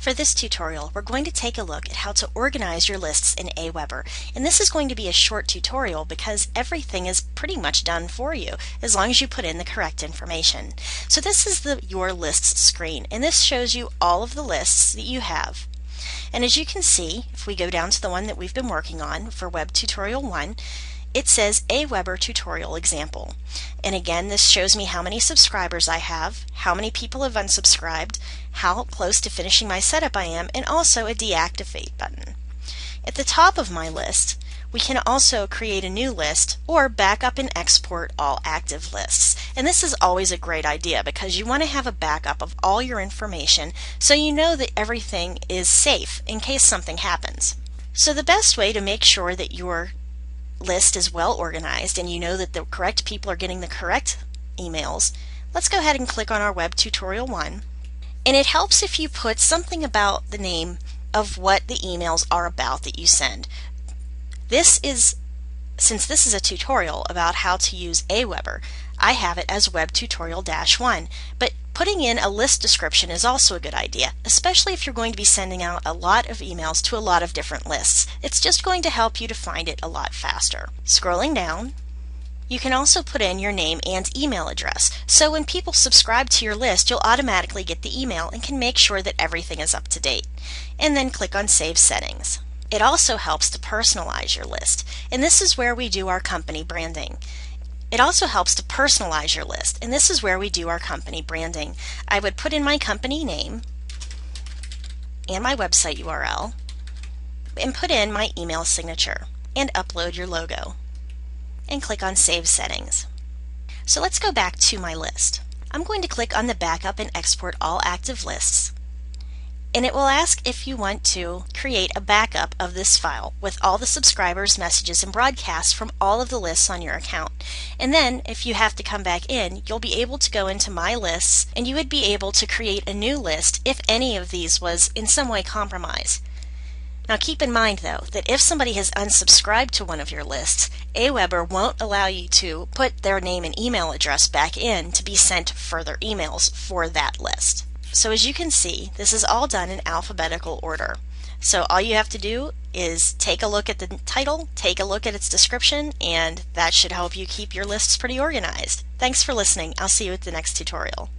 For this tutorial, we're going to take a look at how to organize your lists in Aweber. And this is going to be a short tutorial because everything is pretty much done for you as long as you put in the correct information. So this is the Your Lists screen, and this shows you all of the lists that you have. And as you can see, if we go down to the one that we've been working on for Web Tutorial 1, it says Aweber Tutorial Example. And again, this shows me how many subscribers I have, how many people have unsubscribed, how close to finishing my setup I am, and also a deactivate button. At the top of my list, we can also create a new list or back up and export all active lists. And this is always a great idea because you want to have a backup of all your information so you know that everything is safe in case something happens. So the best way to make sure that your list is well organized and you know that the correct people are getting the correct emails, let's go ahead and click on our Web Tutorial 1. And it helps if you put something about the name of what the emails are about that you send. Since this is a tutorial about how to use Aweber, I have it as Web Tutorial-1, but putting in a list description is also a good idea, especially if you're going to be sending out a lot of emails to a lot of different lists. It's just going to help you to find it a lot faster. Scrolling down, you can also put in your name and email address, so when people subscribe to your list, you'll automatically get the email and can make sure that everything is up to date. And then click on Save Settings. It also helps to personalize your list, and this is where we do our company branding. It also helps to personalize your list, and this is where we do our company branding. I would put in my company name and my website URL and put in my email signature and upload your logo and click on Save Settings. So let's go back to my list. I'm going to click on the Backup and Export All Active Lists, and it will ask if you want to create a backup of this file with all the subscribers, messages, and broadcasts from all of the lists on your account. And then if you have to come back in, you'll be able to go into My Lists and you would be able to create a new list if any of these was in some way compromised. Now keep in mind though that if somebody has unsubscribed to one of your lists, Aweber won't allow you to put their name and email address back in to be sent further emails for that list. So as you can see, this is all done in alphabetical order. So all you have to do is take a look at the title, take a look at its description, and that should help you keep your lists pretty organized. Thanks for listening. I'll see you at the next tutorial.